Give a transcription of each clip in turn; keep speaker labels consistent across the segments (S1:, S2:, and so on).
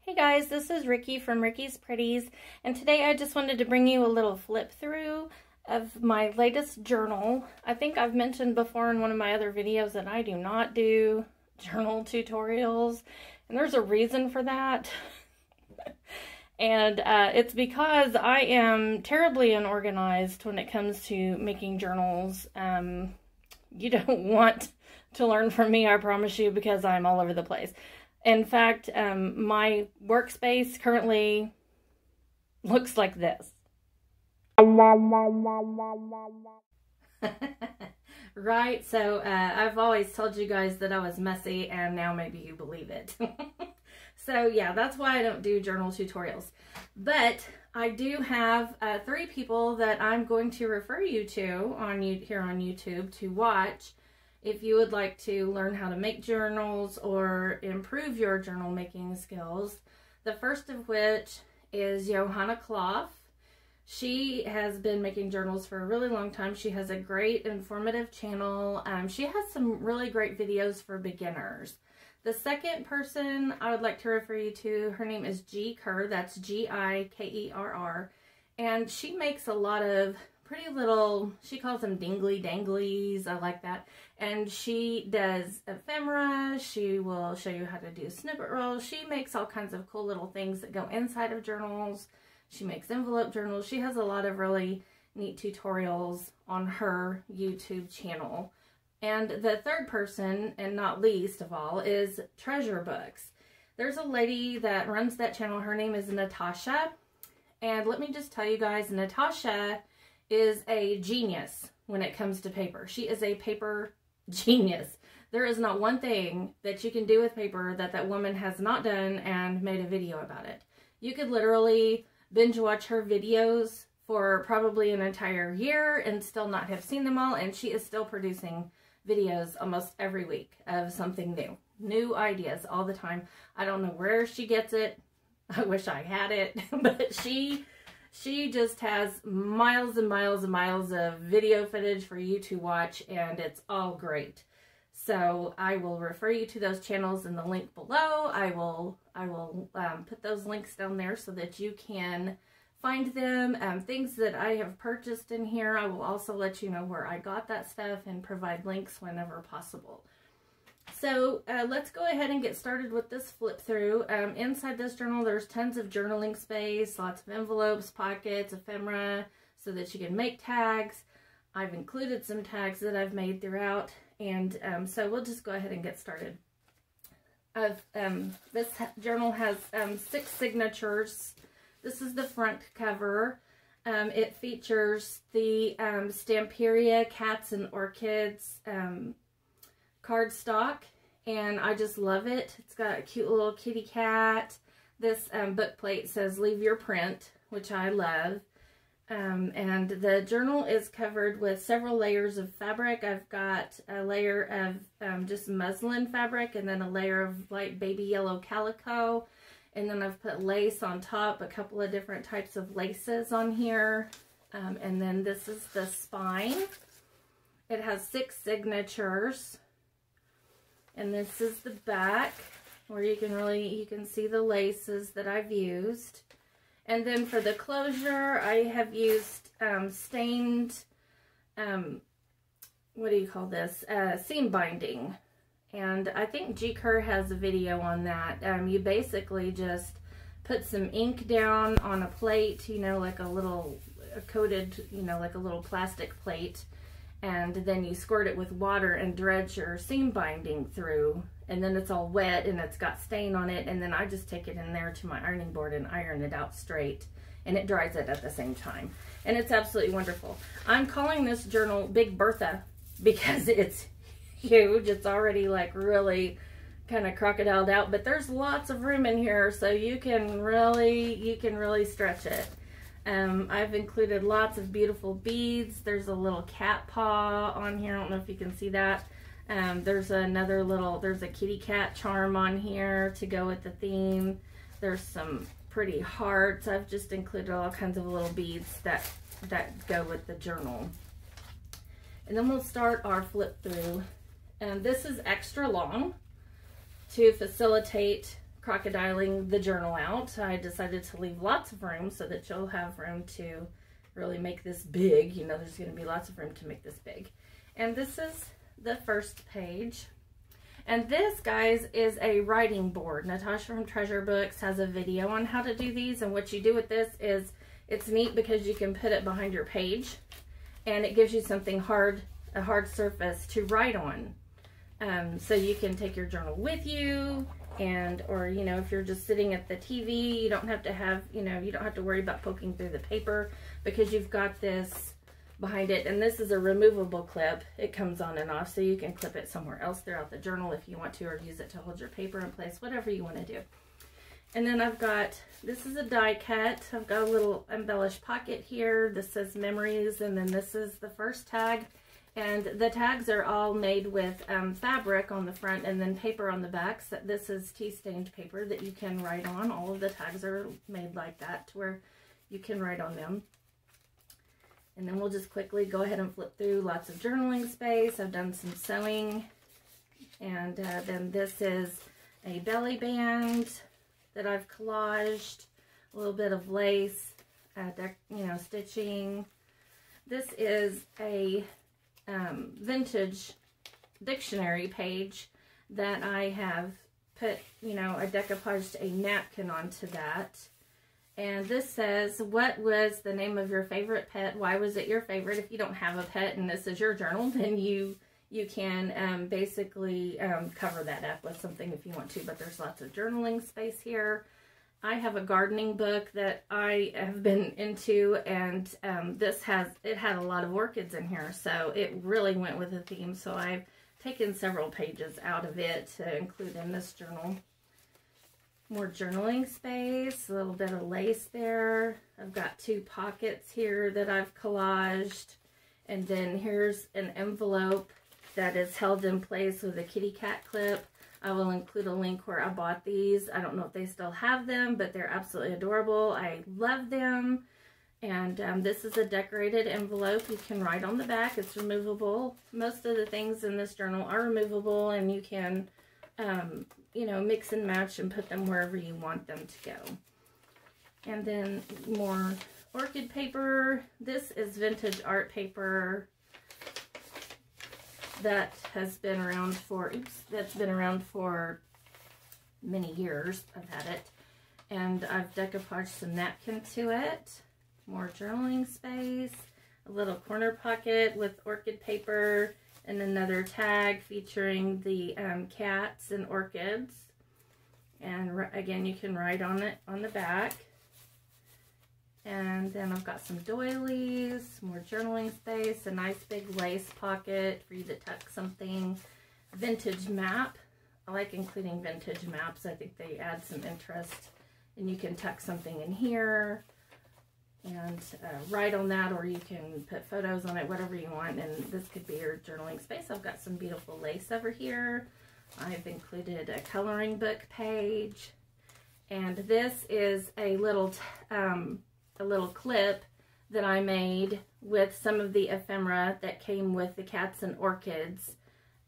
S1: Hey guys, this is Ricky from Ricky's Pretties, and today I just wanted to bring you a little flip through of my latest journal. I think I've mentioned before in one of my other videos that I do not do journal tutorials, and there's a reason for that. And it's because I am terribly unorganized when it comes to making journals. You don't want to learn from me, I promise you, because I'm all over the place. In fact, my workspace currently looks like this. Right? So I've always told you guys that I was messy, and now maybe you believe it. So yeah, that's why I don't do journal tutorials. But I do have 3 people that I'm going to refer you to here on YouTube to watch if you would like to learn how to make journals or improve your journal making skills. The first of which is Johanna Clough. She has been making journals for a really long time. She has a great informative channel. She has some really great videos for beginners. The second person I would like to refer you to, her name is Kerr. That's G-I-K-E-R-R. And she makes a lot of pretty little, she calls them dingly danglies. I like that. And she does ephemera. She will show you how to do snippet rolls. She makes all kinds of cool little things that go inside of journals. She makes envelope journals. She has a lot of really neat tutorials on her YouTube channel. And the third person, and not least of all, is Treasure Books. There's a lady that runs that channel. Her name is Natasha. And let me just tell you guys, Natasha is a genius when it comes to paper. She is a paper genius. There is not one thing that you can do with paper that that woman has not done and made a video about it. You could literally binge watch her videos for probably an entire year and still not have seen them all, and she is still producing videos almost every week of something new ideas all the time. I don't know where she gets it. I wish I had it, but she just has miles and miles and miles of video footage for you to watch, and it's all great. So I will refer you to those channels in the link below. I will put those links down there so that you can find them. Things that I have purchased in here, I will also let you know where I got that stuff and provide links whenever possible. So let's go ahead and get started with this flip through. Inside this journal, there's tons of journaling space, lots of envelopes, pockets, ephemera, so that you can make tags. I've included some tags that I've made throughout, and so we'll just go ahead and get started. This journal has 6 signatures. This is the front cover. It features the Stamperia Cats and Orchids cardstock, and I just love it. It's got a cute little kitty cat. This book plate says "Leave your print," which I love. And the journal is covered with several layers of fabric. I've got a layer of just muslin fabric, and then a layer of light baby yellow calico. And then I've put lace on top, a couple of different types of laces on here. And then this is the spine. It has 6 signatures. And this is the back, where you can see the laces that I've used. And then for the closure, I have used stained, what do you call this? Seam binding. And I think Kerr has a video on that. You basically just put some ink down on a plate, you know, like a little coated, you know, like a little plastic plate. And then you squirt it with water and dredge your seam binding through. And then it's all wet and it's got stain on it. And then I just take it in there to my ironing board and iron it out straight. And it dries it at the same time. And it's absolutely wonderful. I'm calling this journal Big Bertha because it's huge. It's already like really kind of crocodiled out, but there's lots of room in here, so you can really stretch it. I've included lots of beautiful beads. There's a little cat paw on here. I don't know if you can see that. There's a kitty cat charm on here to go with the theme. There's some pretty hearts. I've just included all kinds of little beads that go with the journal. And then we'll start our flip through. And this is extra long to facilitate crocodiling the journal out, I decided to leave lots of room so that you'll have room to really make this big. You know, there's going to be lots of room to make this big. And this is the first page. And this, guys, is a writing board. Natasha from Treasure Books has a video on how to do these. And what you do with this is, it's neat because you can put it behind your page. And it gives you something hard, a hard surface to write on. So you can take your journal with you. Or, you know, if you're just sitting at the TV, you don't have to have, you know, you don't have to worry about poking through the paper because you've got this behind it. And this is a removable clip. It comes on and off, so you can clip it somewhere else throughout the journal if you want to, or use it to hold your paper in place, whatever you want to do. And then I've got, this is a die cut. I've got a little embellished pocket here. This says memories, and then this is the first tag. And the tags are all made with fabric on the front and then paper on the back. So this is tea-stained paper that you can write on. All of the tags are made like that to where you can write on them. And then we'll just quickly go ahead and flip through lots of journaling space. I've done some sewing. And then this is a belly band that I've collaged. A little bit of lace, you know, stitching. This is a vintage dictionary page that I have put, you know, I decoupaged a napkin onto that. And this says, what was the name of your favorite pet? Why was it your favorite? If you don't have a pet and this is your journal, then you can basically cover that up with something if you want to. But there's lots of journaling space here. I have a gardening book that I have been into, and it had a lot of orchids in here, so it really went with the theme. So I've taken several pages out of it to include in this journal. More journaling space, a little bit of lace there. I've got two pockets here that I've collaged. And then here's an envelope that is held in place with a kitty cat clip. I will include a link where I bought these. I don't know if they still have them, but they're absolutely adorable. I love them. And this is a decorated envelope. You can write on the back. It's removable. Most of the things in this journal are removable, and you can you know, mix and match and put them wherever you want them to go. And then more orchid paper. This is vintage art paper that has been around for, that's been around for many years. I've had it. And I've decoupaged some napkin to it. More journaling space. A little corner pocket with orchid paper. And another tag featuring the cats and orchids. And again, you can write on it on the back. And then I've got some doilies, more journaling space, a nice big lace pocket for you to tuck something. Vintage map. I like including vintage maps. I think they add some interest. And you can tuck something in here and write on that, or you can put photos on it, whatever you want. And this could be your journaling space. I've got some beautiful lace over here. I've included a coloring book page. And this is a little clip that I made with some of the ephemera that came with the cats and orchids.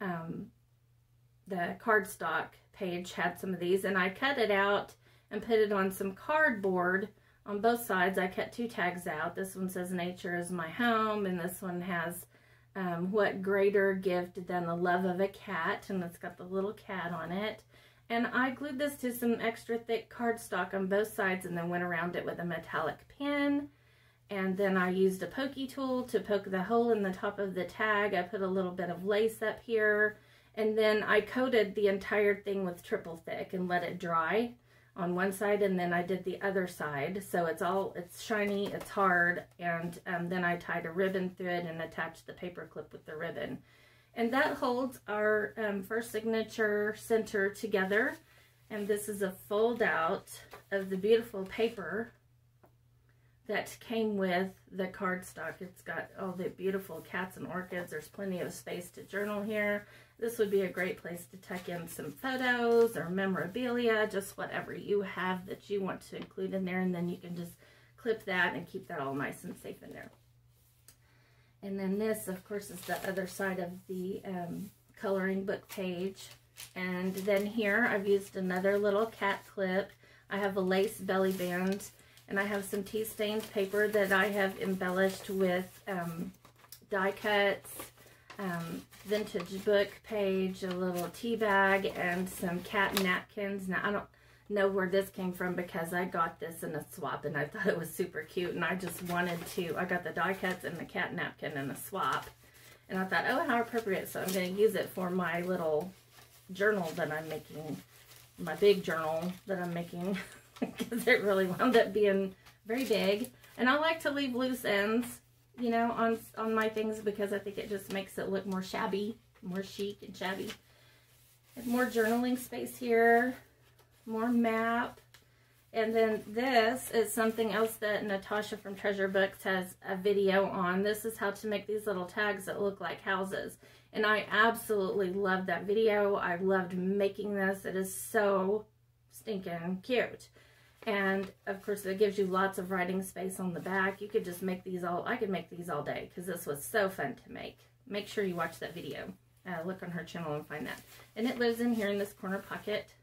S1: The cardstock page had some of these, and I cut it out and put it on some cardboard on both sides. I cut two tags out. This one says nature is my home, and this one has what greater gift than the love of a cat, and it's got the little cat on it. And I glued this to some extra thick cardstock on both sides and then went around it with a metallic pin. And then I used a pokey tool to poke the hole in the top of the tag. I put a little bit of lace up here, and then I coated the entire thing with triple thick and let it dry on one side, and then I did the other side. So it's shiny, it's hard, and then I tied a ribbon through it and attached the paper clip with the ribbon. And that holds our first signature center together. And this is a fold out of the beautiful paper that came with the cardstock. It's got all the beautiful cats and orchids. There's plenty of space to journal here. This would be a great place to tuck in some photos or memorabilia, just whatever you have that you want to include in there. And then you can just clip that and keep that all nice and safe in there. And then this, of course, is the other side of the coloring book page. And then here I've used another little cat clip. I have a lace belly band, and I have some tea stained paper that I have embellished with die cuts, vintage book page, a little tea bag, and some cat napkins. Now I don't know where this came from because I got this in a swap and I thought it was super cute, and I just wanted to, I got the die cuts and the cat napkin in a swap, and I thought, oh, how appropriate. So I'm going to use it for my little journal that I'm making, my big journal that I'm making, because it really wound up being very big. And I like to leave loose ends, you know, on my things, because I think it just makes it look more shabby, more chic and shabby. And more journaling space here, more map. And then this is something else that Natasha from Treasure Books has a video on. This is how to make these little tags that look like houses. And I absolutely love that video. I loved making this. It is so stinking cute. And of course it gives you lots of writing space on the back. You could just make these all, I could make these all day because this was so fun to make. Make sure you watch that video. Look on her channel and find that. And it lives in here in this corner pocket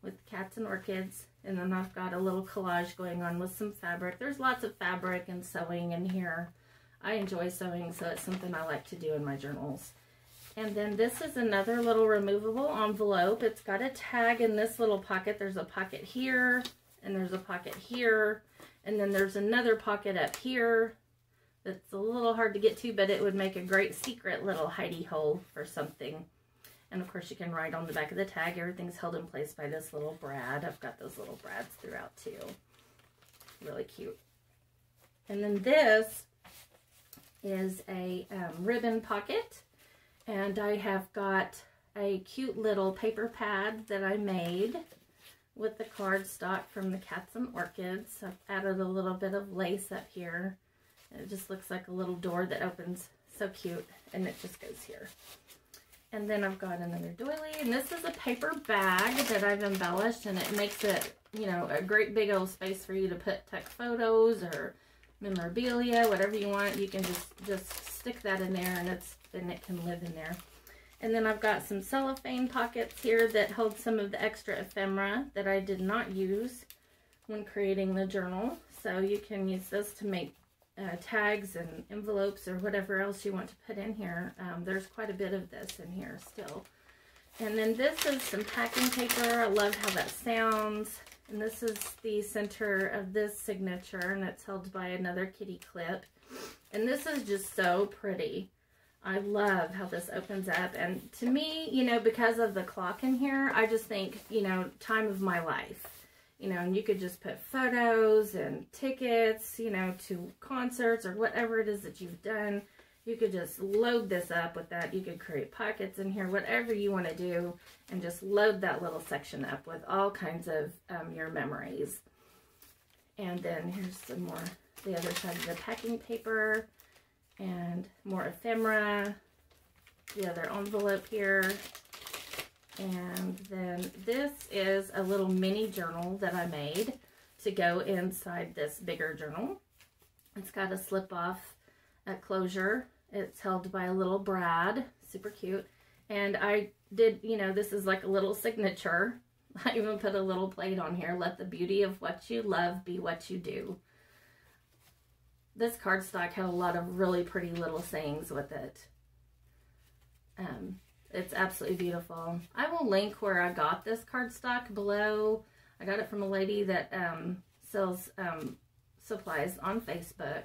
S1: with cats and orchids. And then I've got a little collage going on with some fabric. There's lots of fabric and sewing in here. I enjoy sewing, so it's something I like to do in my journals. And then this is another little removable envelope. It's got a tag in this little pocket. There's a pocket here, and there's a pocket here, and then there's another pocket up here that's a little hard to get to, but it would make a great secret little hidey hole for something. And of course you can write on the back of the tag. Everything's held in place by this little brad. I've got those little brads throughout too. Really cute. And then this is a ribbon pocket, and I have got a cute little paper pad that I made with the cardstock from the Cats and Orchids. I've added a little bit of lace up here. And it just looks like a little door that opens. So cute. And it just goes here. And then I've got another doily. And this is a paper bag that I've embellished. And it makes it, you know, a great big old space for you to put tuck photos or memorabilia, whatever you want. You can just stick that in there, and it can live in there. And then I've got some cellophane pockets here that hold some of the extra ephemera that I did not use when creating the journal. So you can use this to make tags and envelopes or whatever else you want to put in here. There's quite a bit of this in here still. And then this is some packing paper. I love how that sounds. And this is the center of this signature, and it's held by another kitty clip. And this is just so pretty. I love how this opens up, and to me, you know, because of the clock in here, I just think, you know, time of my life, you know, and you could just put photos and tickets, you know, to concerts or whatever it is that you've done. You could just load this up with that. You could create pockets in here, whatever you want to do, and just load that little section up with all kinds of your memories. And then here's some more, the other side of the packing paper. And more ephemera, the other envelope here. And then this is a little mini journal that I made to go inside this bigger journal. It's got a slip-off closure. It's held by a little brad, super cute. And I did, you know, this is like a little signature. I even put a little plate on here. Let the beauty of what you love be what you do. This cardstock had a lot of really pretty little sayings with it. It's absolutely beautiful. I will link where I got this cardstock below. I got it from a lady that sells supplies on Facebook.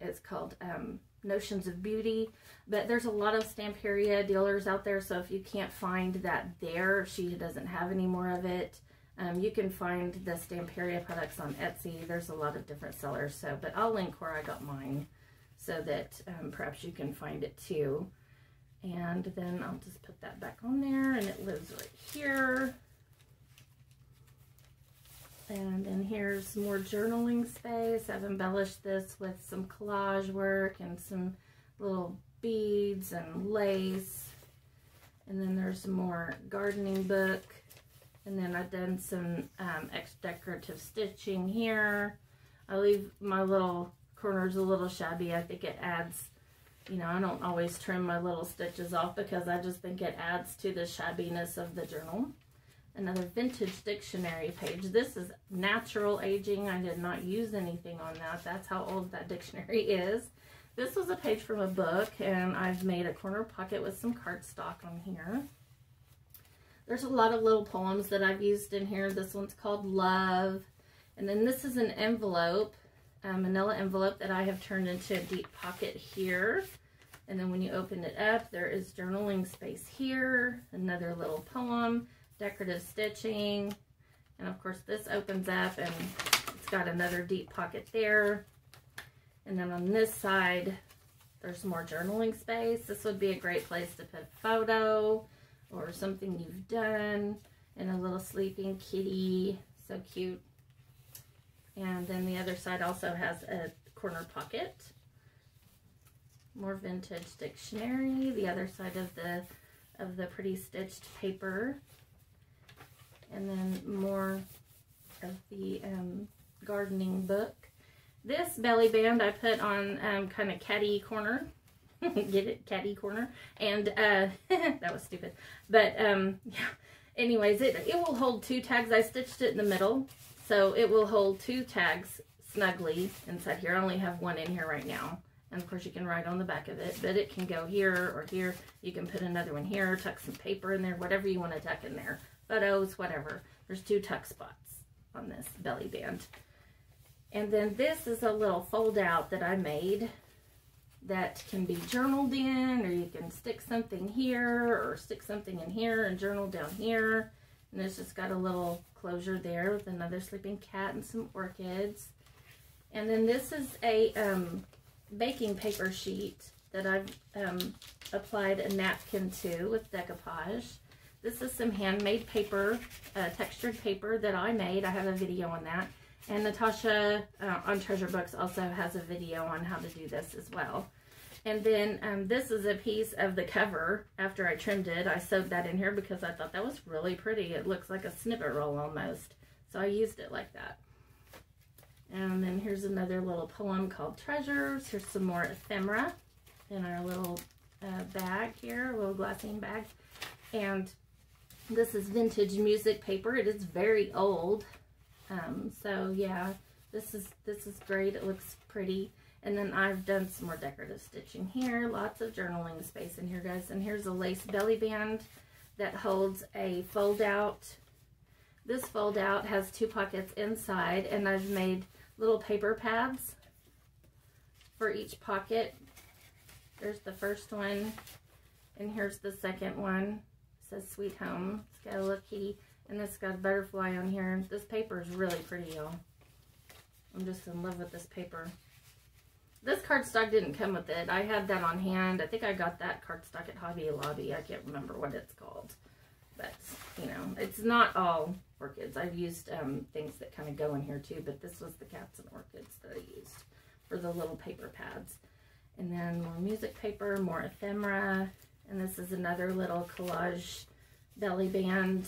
S1: It's called Notions of Beauty. But there's a lot of Stamperia dealers out there, so if you can't find that there, she doesn't have any more of it. You can find the Stamperia products on Etsy. There's a lot of different sellers, so, but I'll link where I got mine so that perhaps you can find it too. And then I'll just put that back on there, and it lives right here. And then here's more journaling space. I've embellished this with some collage work and some little beads and lace. And then there's some more gardening book. And then I've done some extra decorative stitching here. I leave my little corners a little shabby. I think it adds you know, I don't always trim my little stitches off because I just think it adds to the shabbiness of the journal. Another vintage dictionary page. This is natural aging. I did not use anything on that. That's how old that dictionary is. This was a page from a book, and I've made a corner pocket with some cardstock on here. There's a lot of little poems that I've used in here. This one's called Love. And then this is an envelope, a manila envelope that I have turned into a deep pocket here. And then when you open it up, there is journaling space here, another little poem, decorative stitching, and of course this opens up and it's got another deep pocket there. And then on this side, there's more journaling space. This would be a great place to put a photo or something you've done, and a little sleeping kitty, so cute. And then the other side also has a corner pocket. More vintage dictionary, the other side of the pretty stitched paper. And then more of the gardening book. This belly band I put on kind of catty corner. Get it? Catty corner. And that was stupid. But yeah. Anyways, it will hold 2 tags. I stitched it in the middle, so it will hold 2 tags snugly inside here. I only have one in here right now. And of course you can write on the back of it, but it can go here or here. You can put another one here, tuck some paper in there, whatever you want to tuck in there. Photos, whatever. There's 2 tuck spots on this belly band. And then this is a little fold out that I made that can be journaled in, or you can stick something here or stick something in here and journal down here. And it's just got a little closure there with another sleeping cat and some orchids. And then this is a baking paper sheet that I've applied a napkin to with decoupage. This is some handmade paper, textured paper that I made. I have a video on that. And Natasha on Treasure Books also has a video on how to do this as well. And then this is a piece of the cover. After I trimmed it, I sewed that in here because I thought that was really pretty. It looks like a snippet roll almost. So I used it like that. And then here's another little poem called Treasures. Here's some more ephemera in our little bag here, a little glassine bag. And this is vintage music paper. It is very old. So yeah, this is great. It looks pretty. And then I've done some more decorative stitching here. Lots of journaling space in here, guys. And here's a lace belly band that holds a fold out. This fold out has 2 pockets inside, and I've made little paper pads for each pocket. There's the first one, and here's the second one. It says Sweet Home. It's got a little kitty, and this got a butterfly on here. This paper is really pretty, y'all. I'm just in love with this paper. This cardstock didn't come with it. I had that on hand. I think I got that cardstock at Hobby Lobby. I can't remember what it's called. But, you know, it's not all orchids. I've used things that kind of go in here too, but this was the cats and orchids that I used for the little paper pads. And then more music paper, more ephemera, and this is another little collage belly band.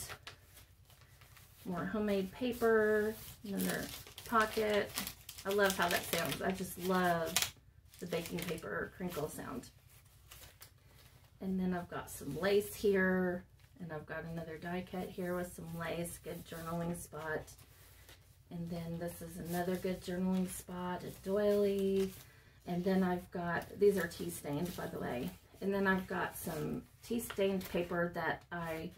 S1: More homemade paper, another pocket. I love how that sounds. I just love the baking paper crinkle sound. And then I've got some lace here. And I've got another die cut here with some lace, good journaling spot. And then this is another good journaling spot, a doily. And then I've got, these are tea stained, by the way. And then I've got some tea stained paper that I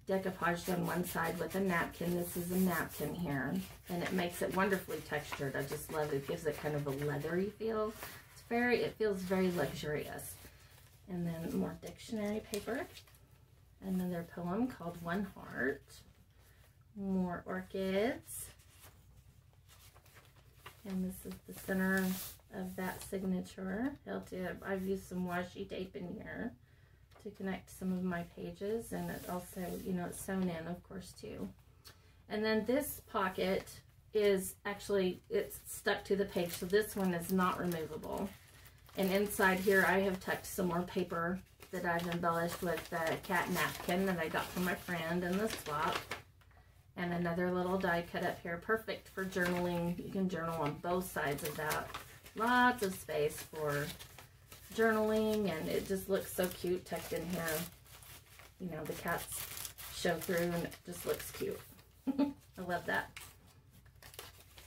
S1: decoupaged on one side with a napkin. This is a napkin here, and it makes it wonderfully textured. I just love it. It gives it kind of a leathery feel. It feels very luxurious. And then more dictionary paper. Another poem called One Heart. More orchids. And this is the center of that signature. I've used some washi tape in here to connect some of my pages, and it also, you know, it's sewn in, of course, too. And then this pocket is actually, it's stuck to the page, so this one is not removable. And inside here I have tucked some more paper that I've embellished with the cat napkin that I got from my friend in the swap. And another little die cut up here, perfect for journaling. You can journal on both sides of that. Lots of space for journaling, and it just looks so cute tucked in here. You know, the cats show through and it just looks cute. I love that.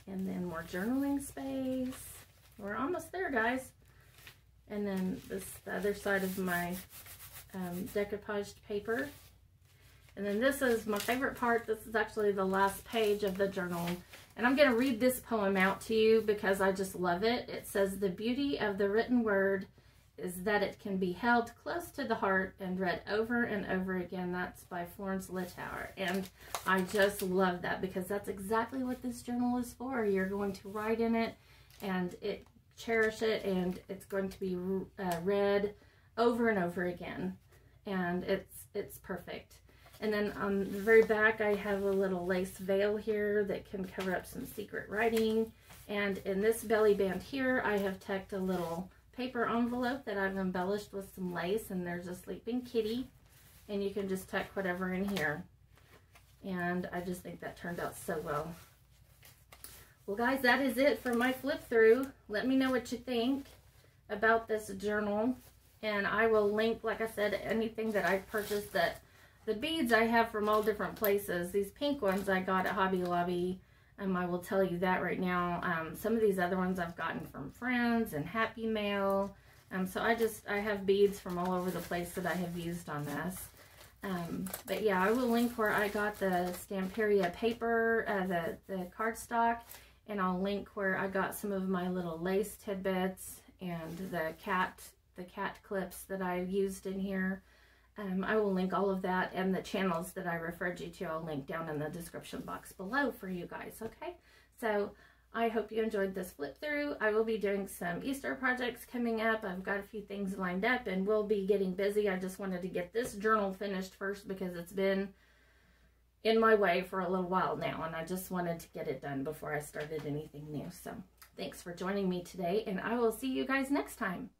S1: And then more journaling space. We're almost there, guys. And then this, the other side of my decoupaged paper. And then this is my favorite part. This is actually the last page of the journal. And I'm going to read this poem out to you because I just love it. It says, "The beauty of the written word is that it can be held close to the heart and read over and over again." That's by Florence Littauer. And I just love that because that's exactly what this journal is for. You're going to write in it and cherish it, and it's going to be read over and over again. And it's perfect. And then on the very back, I have a little lace veil here that can cover up some secret writing. And in this belly band here, I have tucked a little paper envelope that I've embellished with some lace, and there's a sleeping kitty. And you can just tuck whatever in here. And I just think that turned out so well. Well, guys, that is it for my flip through. Let me know what you think about this journal. And I will link, like I said, anything that I've purchased. That the beads I have from all different places. These pink ones I got at Hobby Lobby. I will tell you that right now. Some of these other ones I've gotten from friends and Happy Mail. So I have beads from all over the place that I have used on this. But yeah, I will link where I got the Stamperia paper, the cardstock. And I'll link where I got some of my little lace tidbits and the cat clips that I used in here. I will link all of that, and the channels that I referred you to, I'll link down in the description box below for you guys, okay? So I hope you enjoyed this flip through. I will be doing some Easter projects coming up. I've got a few things lined up, and we'll be getting busy. I just wanted to get this journal finished first because it's been in my way for a little while now, and I just wanted to get it done before I started anything new. So thanks for joining me today, and I will see you guys next time.